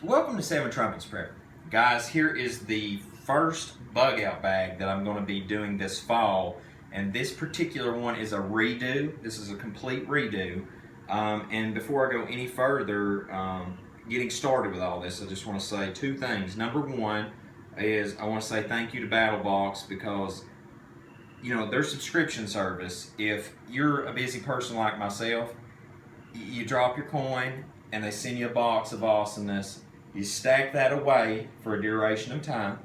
Welcome to Seven Trumpets Prepper. Guys, here is the first bug out bag that I'm going to be doing this fall, and this particular one is a redo. This is a complete redo. And before I go any further, getting started with all this, I just want to say two things. Number one is I want to say thank you to Battlbox because, you know, their subscription service, if you're a busy person like myself, you drop your coin and they send you a box of awesomeness. You stack that away for a duration of time,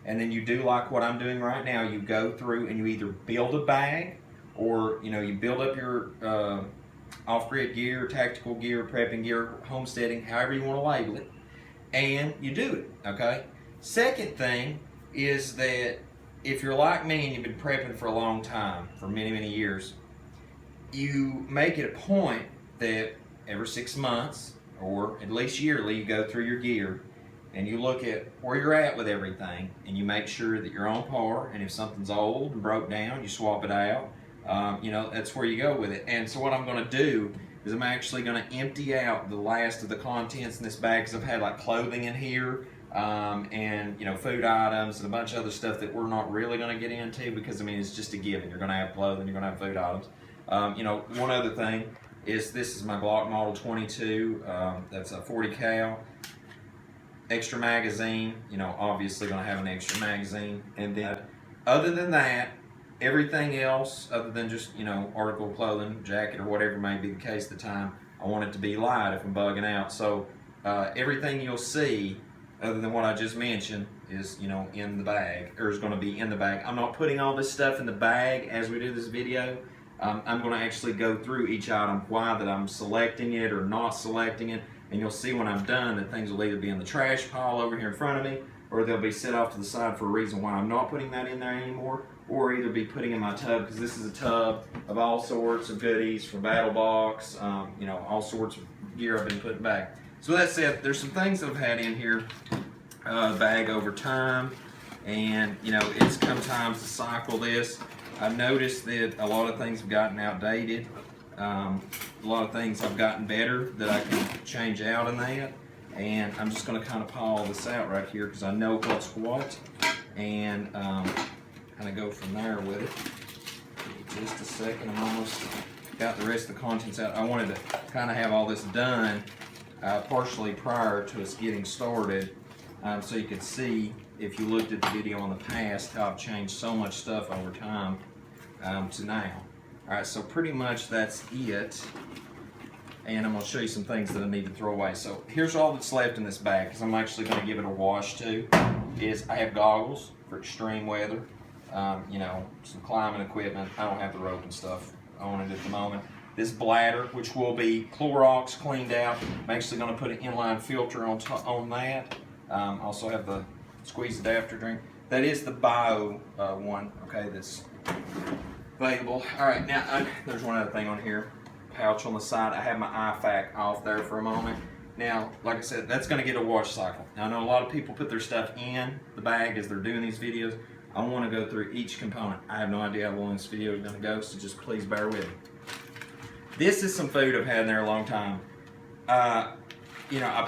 and then you do like what I'm doing right now. You go through and you either build a bag, or you build up your off-grid gear, tactical gear, prepping gear, homesteading, however you want to label it, and you do it. Okay. Second thing is that if you're like me and you've been prepping for a long time, for many years, you make it a point that every 6 months, or at least yearly, you go through your gear and you look at where you're at with everything, and you make sure that you're on par, and if something's old and broke down, you swap it out. That's where you go with it. And so what I'm going to do is I'm actually going to empty out the last of the contents in this bag, because I've had like clothing in here, and food items and a bunch of other stuff that we're not really going to get into, because it's just a given. You're going to have clothing, you're going to have food items. One other thing is this is my Glock Model 22. That's a 40 cal. Extra magazine. Obviously going to have an extra magazine. And then, other than that, everything else, other than just article of clothing, jacket, or whatever may be the case at the time, I want it to be light if I'm bugging out. So everything you'll see, other than what I just mentioned, is in the bag, or is going to be in the bag. I'm not putting all this stuff in the bag as we do this video. I'm going to actually go through each item, why that I'm selecting it or not selecting it, and you'll see when I'm done that things will either be in the trash pile over here in front of me, or they'll be set off to the side for a reason why I'm not putting that in there anymore, or either be putting in my tub, because this is a tub of all sorts of goodies from Battlbox, all sorts of gear I've been putting back. So that said, there's some things that I've had in here, bag over time, and it's come time to cycle this. I've noticed that a lot of things have gotten outdated. A lot of things I've gotten better that I can change out in that. And I'm just going to kind of pile this out right here because I know what's what. And kind of go from there with it. Just a second, I'm almost got the rest of the contents out. I wanted to kind of have all this done partially prior to us getting started. So you could see, if you looked at the video in the past, how I've changed so much stuff over time to now. Alright, so pretty much that's it. And I'm going to show you some things that I need to throw away. So here's all that's left in this bag, because I'm actually going to give it a wash too. Is I have goggles for extreme weather, some climbing equipment. I don't have the rope and stuff on it at the moment. This bladder, which will be Clorox cleaned out. I'm actually going to put an inline filter on that. Also have the squeeze adapter drink. That is the bio one, okay, that's available. Alright, now there's one other thing on here. Pouch on the side. I have my IFAC off there for a moment. Now, like I said, that's going to get a wash cycle. Now, I know a lot of people put their stuff in the bag as they're doing these videos. I want to go through each component. I have no idea how long this video is going to go, so just please bear with me. This is some food I've had in there a long time. I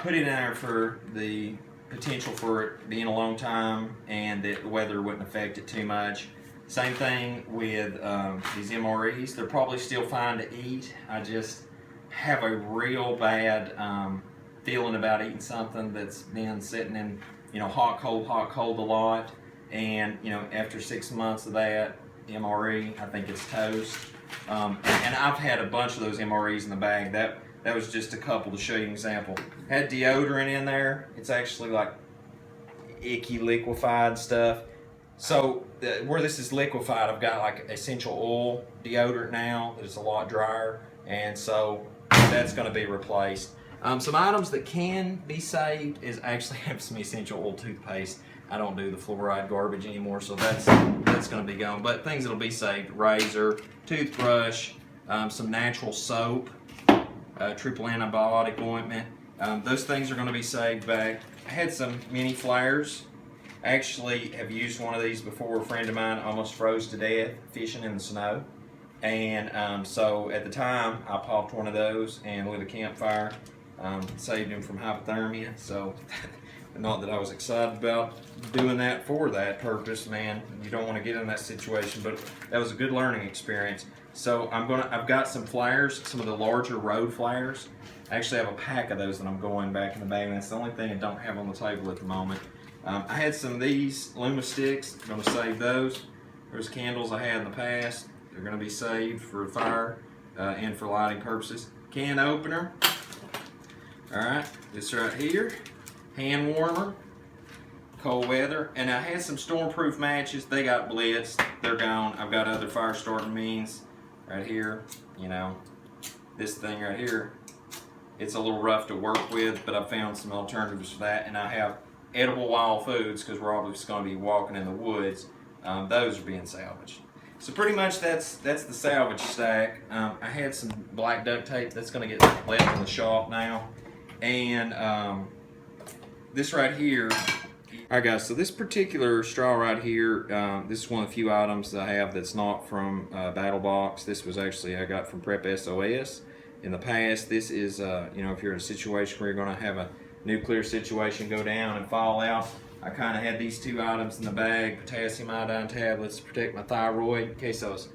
put it in there for the potential for it being a long time and that the weather wouldn't affect it too much. Same thing with these MREs. They're probably still fine to eat. I just have a real bad feeling about eating something that's been sitting in hot, cold a lot. And after 6 months of that MRE, I think it's toast. And I've had a bunch of those MREs in the bag. That was just a couple to show you an example. Had deodorant in there. It's actually like icky liquefied stuff. So where this is liquefied, I've got like essential oil deodorant now that's a lot drier, and so that's going to be replaced. Some items that can be saved is I actually have some essential oil toothpaste. I don't do the fluoride garbage anymore, so that's going to be gone. But things that'll be saved: razor, toothbrush, some natural soap, triple antibiotic ointment. Those things are going to be saved back. I had some mini flares. I actually have used one of these before. A friend of mine almost froze to death fishing in the snow. And so at the time, I popped one of those and lit a campfire. Saved him from hypothermia. So not that I was excited about doing that for that purpose, man. You don't want to get in that situation, but that was a good learning experience. So I've got some flyers, some of the larger road flyers. I actually have a pack of those that I'm going back in the bag, and that's the only thing I don't have on the table at the moment. I had some of these Luma sticks. I'm going to save those. There's candles I had in the past. They're going to be saved for fire and for lighting purposes. Can opener. All right, this right here. Hand warmer. Cold weather. And I had some stormproof matches. They got blitzed. They're gone. I've got other fire starting means right here. You know, this thing right here. It's a little rough to work with, but I found some alternatives for that. And I have edible wild foods because we're obviously going to be walking in the woods. Those are being salvaged. So pretty much that's the salvage stack. I had some black duct tape that's going to get left in the shop now. And this right here. Alright guys, so this particular straw right here, this is one of the few items that I have that's not from Battlbox. This was actually I got from Prep SOS. In the past, this is, you know, if you're in a situation where you're going to have a nuclear situation go down and fall out, I kind of had these two items in the bag, potassium iodine tablets to protect my thyroid in case I was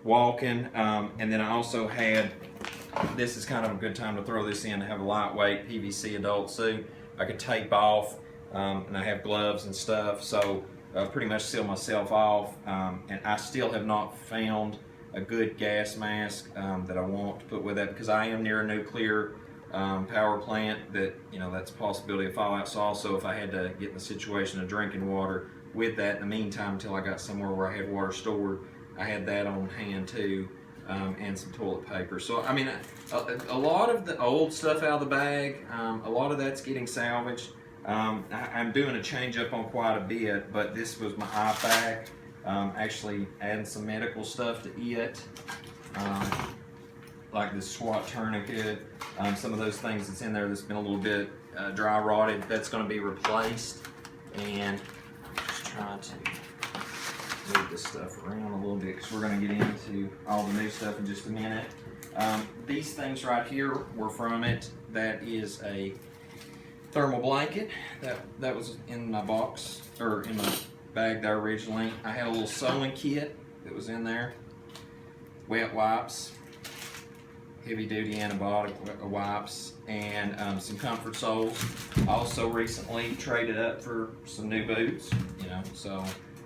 walking. And then I also had, this is kind of a good time to throw this in, to have a lightweight PVC adult suit I could tape off, and I have gloves and stuff, so pretty much seal myself off. And I still have not found a good gas mask that I want to put with that, because I am near a nuclear power plant that, you know, that's a possibility of fallout. So also if I had to get in the situation of drinking water with that in the meantime until I got somewhere where I had water stored, I had that on hand too, and some toilet paper. So I mean, a lot of the old stuff out of the bag, a lot of that's getting salvaged. I'm doing a change up on quite a bit, but this was my eye pack. Actually adding some medical stuff to it, like this SWAT tourniquet, some of those things that's in there that's been a little bit dry rotted, that's going to be replaced. And I'm just trying to move this stuff around a little bit because we're going to get into all the new stuff in just a minute. These things right here were from it. That is a thermal blanket that was in my box, or in my bag there originally. I had a little sewing kit that was in there, wet wipes, heavy duty antibiotic wipes, and some comfort soles. I also recently traded up for some new boots, you know, so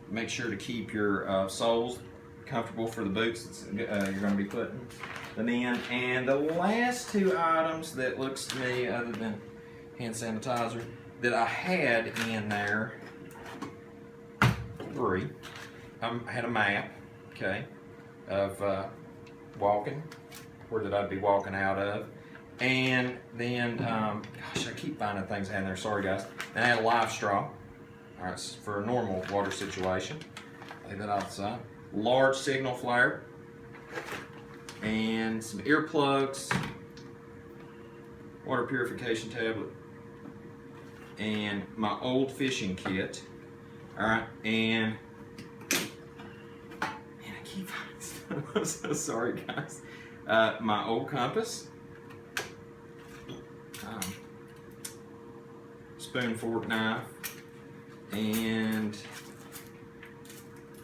make sure to keep your soles comfortable for the boots that you're going to be putting them in. And the last two items that looks to me, other than hand sanitizer, that I had in there, three. I had a map, okay, of walking, where that I'd be walking out of. And then, gosh, I keep finding things I had in there, sorry guys. And I had a live straw, all right, for a normal water situation. Lay that outside. Large signal flare, and some earplugs, water purification tablet, and my old fishing kit. All right, and I keep finding stuff. I'm so sorry, guys. My old compass, spoon, fork, knife, and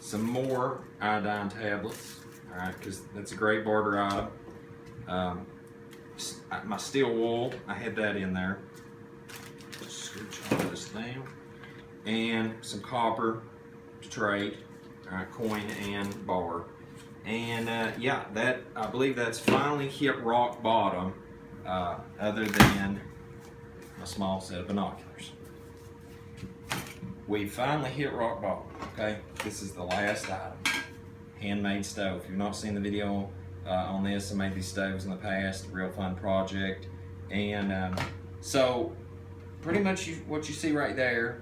some more iodine tablets. All right, because that's a great barter item. My steel wool, I had that in there. Just scooch all this down. And some copper to trade, coin and bar. And yeah, that, I believe that's finally hit rock bottom, other than a small set of binoculars. We finally hit rock bottom, okay? This is the last item, handmade stove. If you've not seen the video on this, I made these stoves in the past, real fun project. And so pretty much what you see right there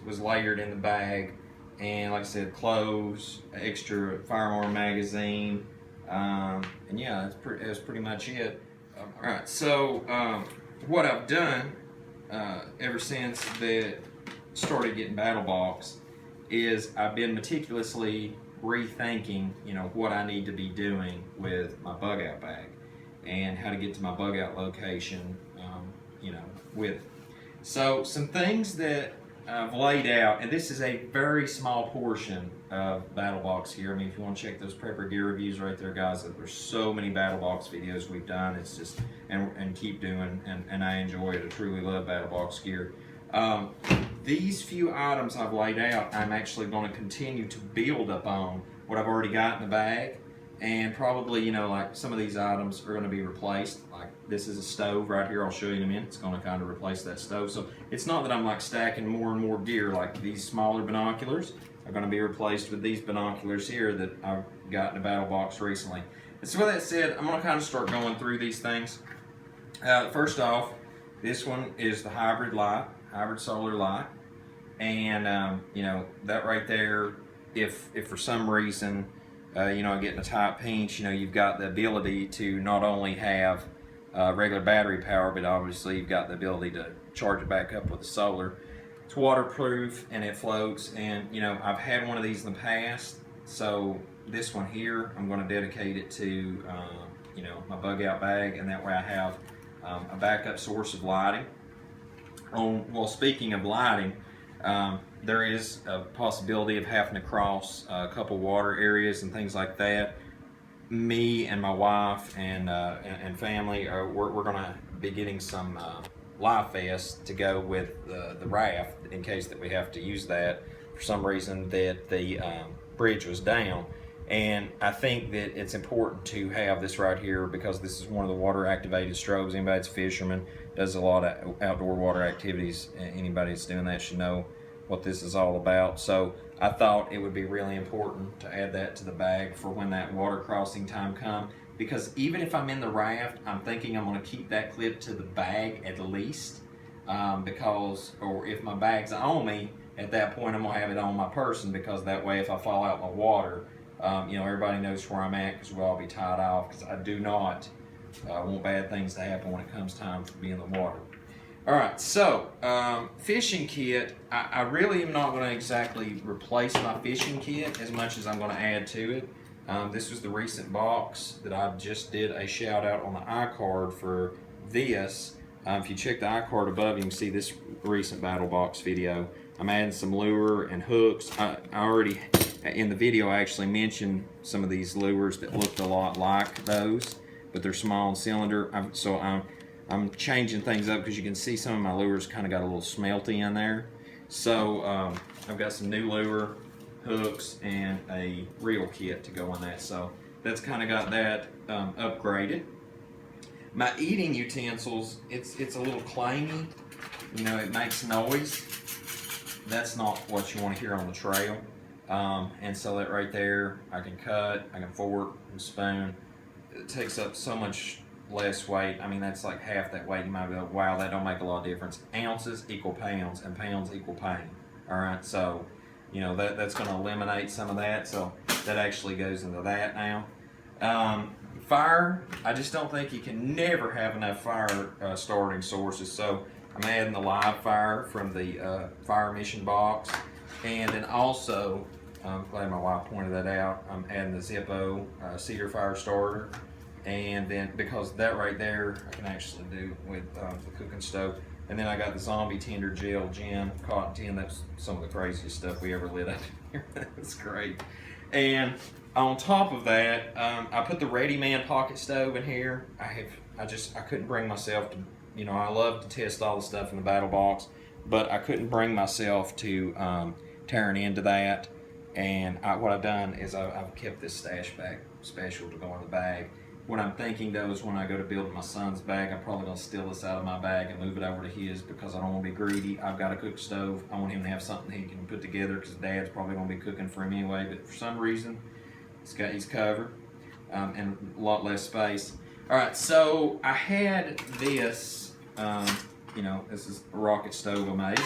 was layered in the bag, and like I said, clothes, extra firearm magazine, and yeah, that's pretty much it. All right, so what I've done ever since that started getting Battlbox is I've been meticulously rethinking, you know, what I need to be doing with my bug out bag and how to get to my bug out location you know, with it. So some things that I've laid out, and this is a very small portion of Battlebox here. I mean, if you want to check those prepper gear reviews right there, guys, there's so many Battlebox videos we've done. It's just, and keep doing, and I enjoy it. I truly love Battlebox gear. These few items I've laid out, I'm actually going to continue to build upon what I've already got in the bag. And probably, you know, like some of these items are going to be replaced. Like this is a stove right here. I'll show you in a minute. It's going to kind of replace that stove. So it's not that I'm like stacking more and more gear. Like these smaller binoculars are going to be replaced with these binoculars here that I've got in a Battlebox recently. And so with that said, I'm going to kind of start going through these things. First off, this one is the hybrid light, hybrid solar light. And, you know, that right there, if for some reason, you know, I get in a tight pinch, you know, you've got the ability to not only have regular battery power, but obviously you've got the ability to charge it back up with the solar. It's waterproof and it floats, and you know, I've had one of these in the past, so this one here, I'm going to dedicate it to, you know, my bug out bag, and that way I have a backup source of lighting. Well, speaking of lighting, there is a possibility of having to cross a couple water areas and things like that. Me and my wife and family, we're going to be getting some life vests to go with the raft in case that we have to use that for some reason that the bridge was down. And I think that it's important to have this right here because this is one of the water activated strobes. Anybody that's a fisherman, does a lot of outdoor water activities, anybody that's doing that should know what this is all about. So I thought it would be really important to add that to the bag for when that water crossing time comes, because even if I'm in the raft, I'm thinking I'm going to keep that clip to the bag at least, because, or if my bag's on me, at that point I'm going to have it on my person, because that way if I fall out in the water, you know, everybody knows where I'm at, because we'll all be tied off, because I do not want bad things to happen when it comes time to be in the water. Alright, so fishing kit, I really am not going to exactly replace my fishing kit as much as I'm going to add to it. This was the recent box that I just did a shout out on the iCard for this. If you check the iCard above, you can see this recent Battlebox video. I'm adding some lure and hooks. I already, in the video, I actually mentioned some of these lures that looked a lot like those, but they're small in cylinder. I'm changing things up because you can see some of my lures kind of got a little smelty in there. So I've got some new lure, hooks, and a reel kit to go on that. So that's kind of got that upgraded. My eating utensils, it's a little clangy. You know, it makes noise. That's not what you want to hear on the trail. And so that right there, I can cut, I can fork and spoon. It takes up so much less weight. I mean, that's like half that weight. You might go, wow, that don't make a lot of difference. Ounces equal pounds, and pounds equal pain. All right, so you know that's going to eliminate some of that. So that actually goes into that now. Fire, I just don't think you can never have enough fire starting sources. So I'm adding the live fire from the fire mission box, and then also, I'm glad my wife pointed that out, I'm adding the Zippo cedar fire starter. And then, because that right there, I can actually do with the cooking stove. And then I got the zombie tinder gel gin, cotton tin. That's some of the craziest stuff we ever lit up here. That's great. And on top of that, I put the Ready Man pocket stove in here. I couldn't bring myself to, you know, I love to test all the stuff in the Battlebox, but I couldn't bring myself to tearing into that. And what I've done is I've kept this stash bag special to go in the bag. What I'm thinking though is when I go to build my son's bag, I'm probably going to steal this out of my bag and move it over to his, because I don't want to be greedy. I've got a cook stove. I want him to have something he can put together, because Dad's probably going to be cooking for him anyway. But for some reason, he's covered and a lot less space. All right, so I had this. You know, this is a rocket stove I made.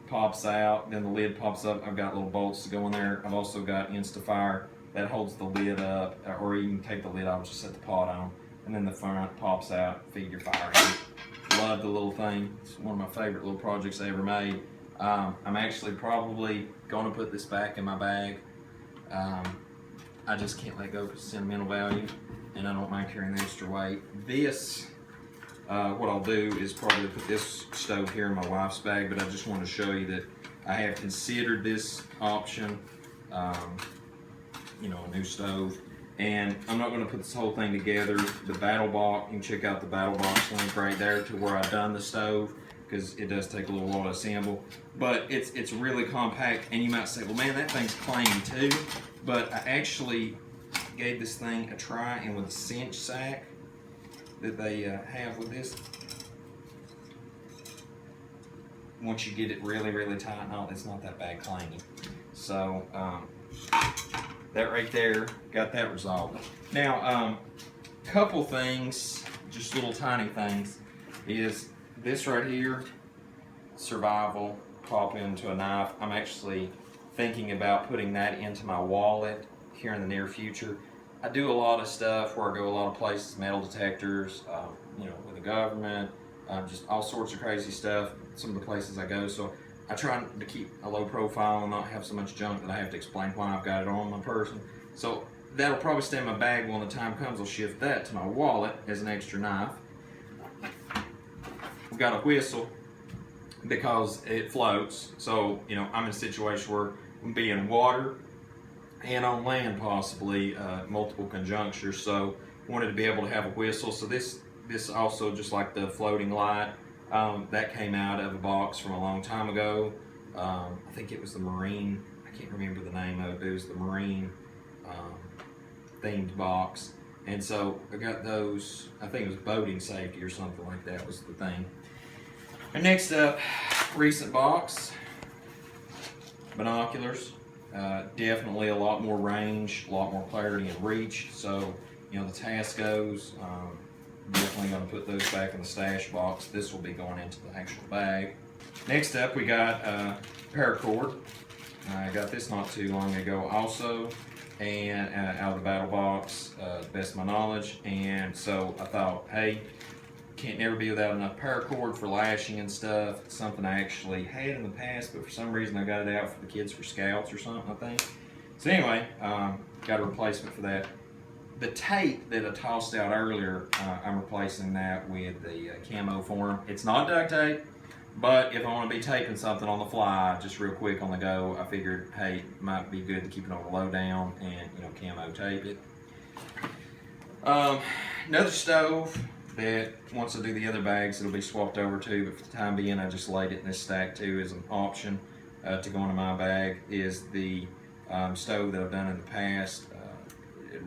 Pops out, then the lid pops up. I've got little bolts to go in there. I've also got Instafire that holds the lid up, or you can take the lid off, just set the pot on, and then the front pops out, feed your fire in. Love the little thing. It's one of my favorite little projects I ever made. I'm actually probably going to put this back in my bag. I just can't let go because of sentimental value, and I don't mind carrying the extra weight. This what I'll do is probably put this stove here in my wife's bag, but I just want to show you that I have considered this option, you know, a new stove. And I'm not going to put this whole thing together. The Battlbox, you can check out the Battlbox link right there to where I've done the stove, because it does take a little while to assemble. But it's really compact, and you might say, well man, that thing's plain too. But I actually gave this thing a try, and with a cinch sack that they have with this, once you get it really tight, no, it's not that bad cleaning. So that right there got that resolved. Now, couple things, just little tiny things, is this right here, survival, pop into a knife. I'm actually thinking about putting that into my wallet here in the near future. I do a lot of stuff where I go a lot of places, metal detectors, you know, with the government, just all sorts of crazy stuff, some of the places I go. So I try to keep a low profile and not have so much junk that I have to explain why I've got it on my person. So that'll probably stay in my bag. When the time comes, I'll shift that to my wallet as an extra knife. We've got a whistle because it floats. So, you know, I'm in a situation where I'm being in water and on land possibly, multiple conjunctures. So wanted to be able to have a whistle. So this also, just like the floating light, that came out of a box from a long time ago. I think it was the Marine, I can't remember the name of it, but it was the Marine themed box. And so I got those, I think it was boating safety or something like that was the thing. And next up, recent box, binoculars. Definitely a lot more range, a lot more clarity and reach. So, you know, the Tascos, definitely going to put those back in the stash box. This will be going into the actual bag. Next up, we got paracord. I got this not too long ago also, and out of the Battlbox, best of my knowledge. And so I thought, hey, can't never be without enough paracord for lashing and stuff. It's something I actually had in the past, but for some reason I got it out for the kids for scouts or something, I think. So anyway, got a replacement for that. The tape that I tossed out earlier, I'm replacing that with the camo form. It's not duct tape, but if I want to be taping something on the fly, just real quick on the go, I figured, hey, it might be good to keep it on the low down and, you know, camo tape it. Another stove that once I do the other bags, it'll be swapped over to, but for the time being, I just laid it in this stack too as an option to go into my bag, is the stove that I've done in the past.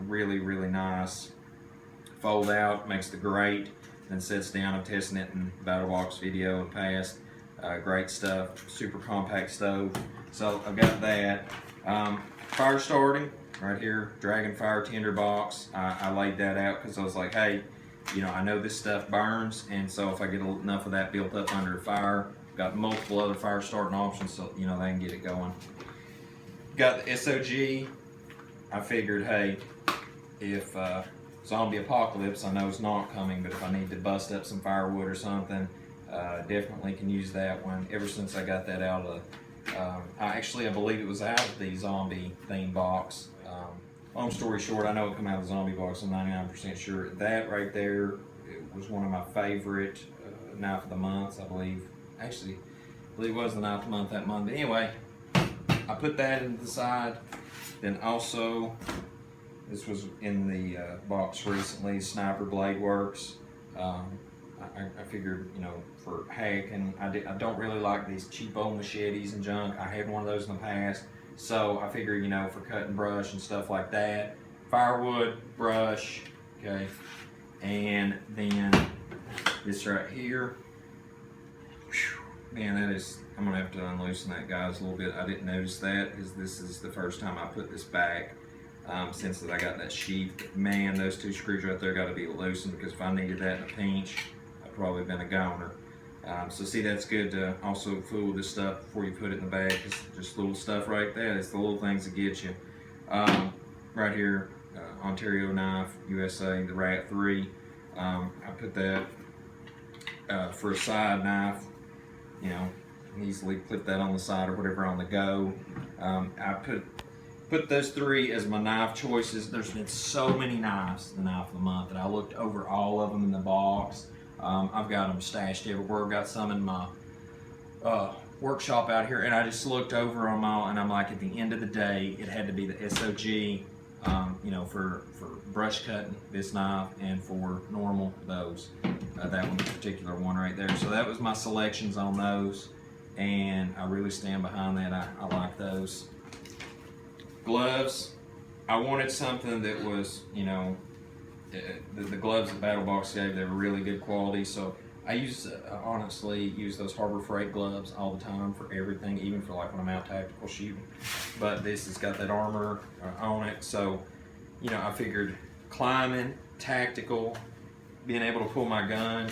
Really nice. Fold out, makes the grate, then sits down. I'm testing it in Battlbox video in the past. Great stuff, super compact stove. So I've got that. Fire starting, right here, Dragon Fire Tinder box. I laid that out because I was like, hey, you know, I know this stuff burns, and so if I get enough of that built up under a fire, got multiple other fire starting options, so, you know, they can get it going. Got the SOG. I figured, hey, if zombie apocalypse, I know it's not coming, but if I need to bust up some firewood or something, definitely can use that one. Ever since I got that out of, I believe it was out of the zombie theme box. Long story short, I know it came out of the zombie box, I'm 99% sure. That right there, it was one of my favorite knife of the months, I believe. Actually, I believe it was the knife of the month that month. But anyway, I put that into the side. Then also, this was in the box recently, Sniper Blade Works. I figured, you know, for hacking, I don't really like these cheap old machetes and junk. I had one of those in the past. So I figured, you know, for cutting brush and stuff like that, firewood, brush, okay, and then this right here. Whew, man, that is, I'm gonna have to unloosen that, guys, a little bit. I didn't notice that because this is the first time I put this back since that I got that sheath. Man, those two screws right there got to be loosened, because if I needed that in a pinch, I'd probably been a goner. So see, that's good to also fool with this stuff before you put it in the bag. It's just little stuff right there. It's the little things that get you. Right here, Ontario knife, USA, the Rat 3. I put that for a side knife. You know, easily clip that on the side or whatever on the go. I put those three as my knife choices. There's been so many knives, the knife of the month, that I looked over all of them in the box. I've got them stashed everywhere. I've got some in my workshop out here, and I just looked over them all, and I'm like, at the end of the day, it had to be the SOG, you know, for brush cutting this knife, and for normal those. That one particular one right there. So that was my selections on those, and I really stand behind that. I like those. Gloves, I wanted something that was, you know, the gloves that Battlbox gave, they were really good quality. So I honestly use those Harbor Freight gloves all the time for everything, even for like when I'm out tactical shooting. But this has got that armor on it, so you know, I figured climbing, tactical, being able to pull my gun.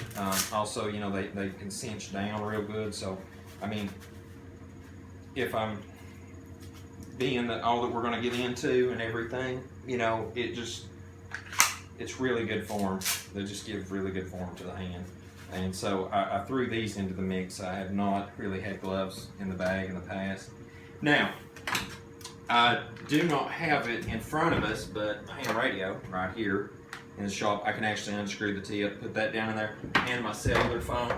Also, you know, they can cinch down real good. So, I mean, if I'm being all that we're going to get into and everything, you know, it's really good form. They just give really good form to the hand. And so I threw these into the mix. I have not really had gloves in the bag in the past. Now, I do not have it in front of us, but my ham radio right here in the shop, I can actually unscrew the tip, put that down in there, and my cellular phone,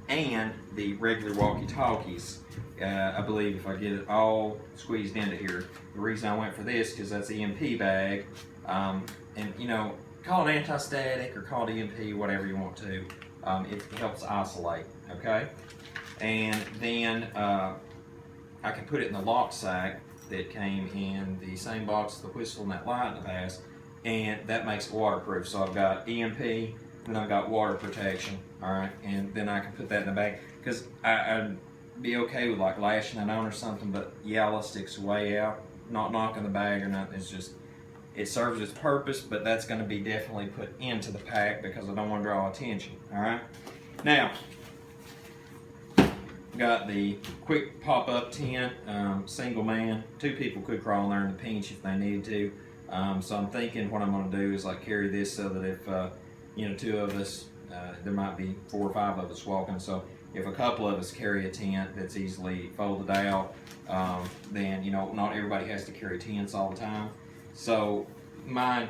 and the regular walkie-talkies. I believe if I get it all squeezed into here. The reason I went for this, because that's EMP bag, and you know, call it anti-static or call it EMP, whatever you want to. It helps isolate, okay? And then I can put it in the lock sack that came in the same box as the whistle and that light in the past, and that makes it waterproof. So I've got EMP, and I've got water protection, all right? And then I can put that in the bag, because I'd be okay with like lashing it on or something, but yellow sticks way out, not knocking the bag or nothing. It's just, it serves its purpose, but that's going to be definitely put into the pack because I don't want to draw attention, all right? Now, got the quick pop-up tent, single man. 2 people could crawl in there in the pinch if they needed to. So I'm thinking what I'm going to do is like carry this so that if you know, 2 of us, there might be 4 or 5 of us walking. So if a couple of us carry a tent that's easily folded out, then you know, not everybody has to carry tents all the time. So mine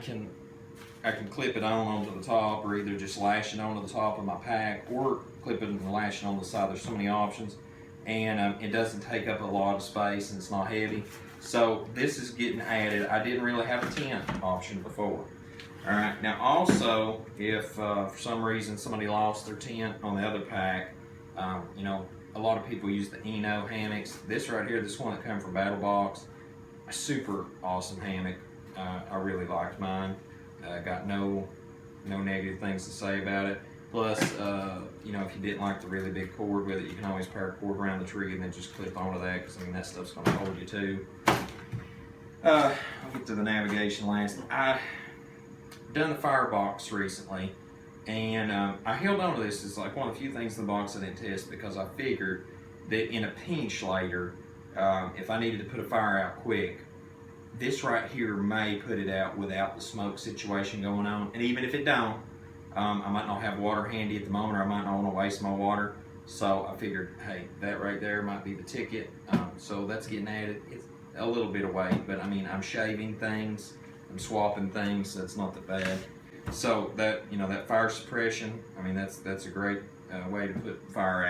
I can clip it onto the top, or either just lash it onto the top of my pack, or clip it and lash it on the side. There's so many options, and it doesn't take up a lot of space, and it's not heavy. So this is getting added. I didn't really have a tent option before. All right, now also, if for some reason somebody lost their tent on the other pack, you know, a lot of people use the Eno hammocks. This right here, this one that came from Battlbox, a super awesome hammock. I really liked mine. Got no negative things to say about it. Plus, you know, if you didn't like the really big cord with it, you can always pair a cord around the tree and then just clip onto that, because I mean, that stuff's going to hold you too. I'll get to the navigation last. I've done the firebox recently, and I held on to this as like one of the few things in the box I didn't test, because I figured that in a pinch later, if I needed to put a fire out quick, this right here may put it out without the smoke situation going on. And even if it don't, I might not have water handy at the moment, or I might not want to waste my water. So I figured, hey, that right there might be the ticket. So that's getting added. It's a little bit away, but I mean, I'm shaving things, I'm swapping things, so it's not that bad. So that, you know, that fire suppression, I mean, that's a great way to put fire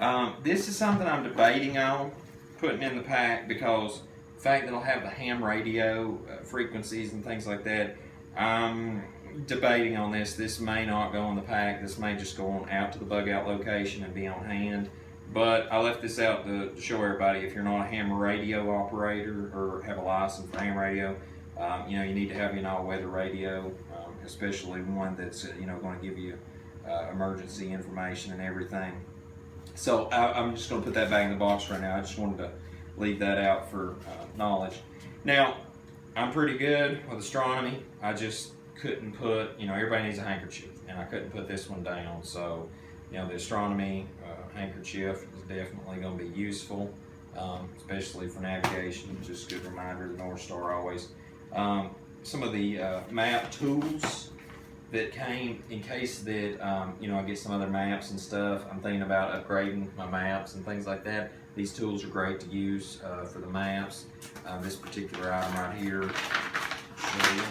out. This is something I'm debating on putting in the pack, because the fact that it'll have the ham radio frequencies and things like that, I'm debating on this. This may not go in the pack. This may just go on out to the bug out location and be on hand. But I left this out to show everybody, if you're not a ham radio operator or have a license for ham radio, you know, you need to have an all-weather radio, especially one that's you know, going to give you emergency information and everything. So I'm just going to put that back in the box right now. I just wanted to leave that out for knowledge. Now, I'm pretty good with astronomy. I just couldn't put, you know, everybody needs a handkerchief, and I couldn't put this one down. So, you know, the astronomy handkerchief is definitely going to be useful, especially for navigation. Just a good reminder, the North Star always. Some of the map tools that came in case that, you know, I get some other maps and stuff. I'm thinking about upgrading my maps and things like that. These tools are great to use for the maps. This particular item right here, show you.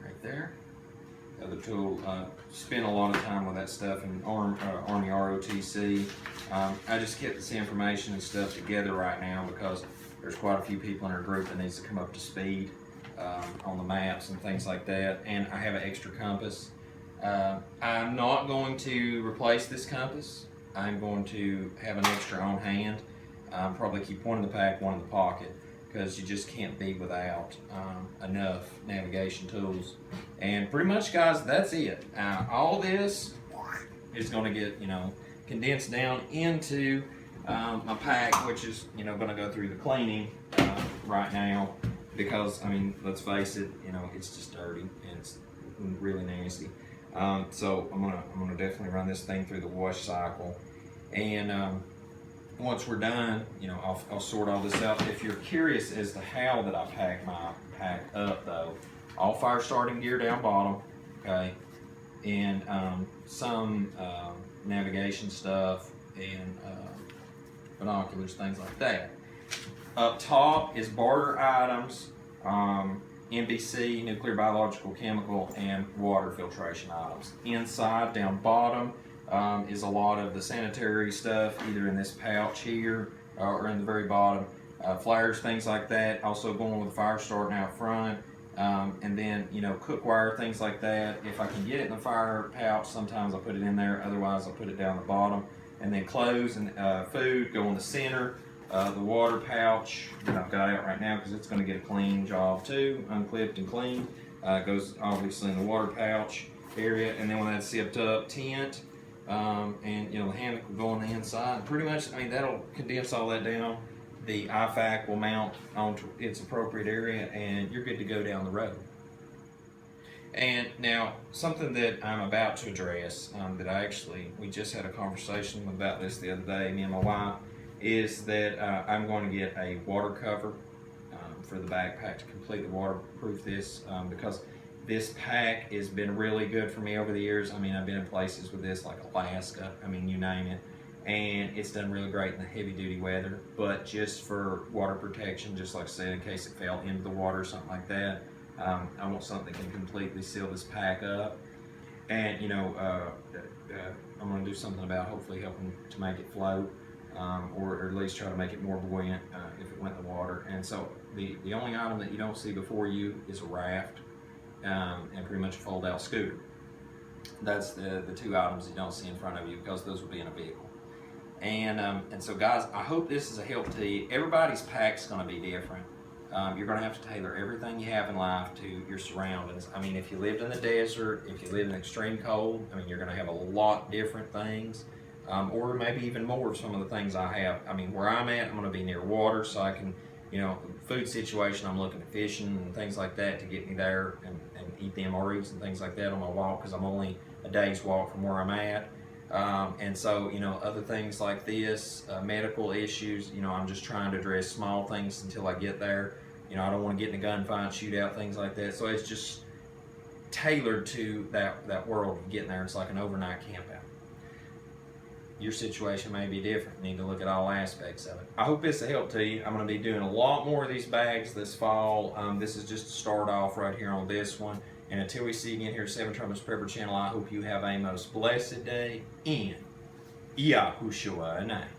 Right there. tool. Spent a lot of time with that stuff in Army ROTC. I just kept this information and stuff together right now because there's quite a few people in our group that needs to come up to speed on the maps and things like that. And I have an extra compass. I'm not going to replace this compass. I'm going to have an extra on hand. Probably keep one in the pack, one in the pocket, because you just can't be without enough navigation tools. And pretty much, guys, that's it. All this is going to get, condensed down into my pack, which is, going to go through the cleaning right now, because, let's face it, it's just dirty and it's really nasty. So I'm gonna definitely run this thing through the wash cycle, and once we're done, I'll sort all this out. If you're curious as to how that I pack my pack up, though, all fire starting gear down bottom, okay, and some navigation stuff and binoculars, things like that. Up top is barter items, NBC, nuclear, biological, chemical, and water filtration items. Inside, down bottom, is a lot of the sanitary stuff, either in this pouch here or in the very bottom. Flares, things like that. Also going with the fire starting out front. And then, cookware, things like that. If I can get it in the fire pouch, sometimes I'll put it in there. Otherwise, I'll put it down the bottom. And then clothes and food go in the center. The water pouch that I've got out right now, because it's going to get a clean job too, unclipped and clean, goes obviously in the water pouch area. And then when that's zipped up, tent, and the hammock will go on the inside. Pretty much, that'll condense all that down. The IFAC will mount onto its appropriate area, and you're good to go down the road. And now, something that I'm about to address, we just had a conversation about this the other day, me and my wife, is that I'm going to get a water cover for the backpack to completely waterproof this, because this pack has been really good for me over the years. I've been in places with this like Alaska, you name it, and it's done really great in the heavy duty weather. But just for water protection, just like I said, in case it fell into the water or something like that, I want something that can completely seal this pack up. And I'm going to do something about hopefully helping to make it float. Or at least try to make it more buoyant if it went in the water. And so the only item that you don't see before you is a raft and pretty much a fold-out scooter. That's the two items you don't see in front of you, because those will be in a vehicle. And so, guys, I hope this is a help to you. Everybody's pack's going to be different. You're going to have to tailor everything you have in life to your surroundings. If you lived in the desert, if you live in extreme cold, you're going to have a lot different things. Or maybe even more of some of the things I have. Where I'm at, I'm going to be near water, so I can, food situation, I'm looking at fishing and things like that to get me there and eat the MREs and things like that on my walk, because I'm only a day's walk from where I'm at. And so, other things like this, medical issues, I'm just trying to address small things until I get there. I don't want to get in a gunfight, shootout, things like that. So it's just tailored to that world of getting there. It's like an overnight camp out. Your situation may be different. You need to look at all aspects of it. I hope this will help to you. I'm going to be doing a lot more of these bags this fall. This is just to start off right here on this one. And until we see you again here at Seven Trumpets Prepper Channel, I hope you have a most blessed day in Yahushua name.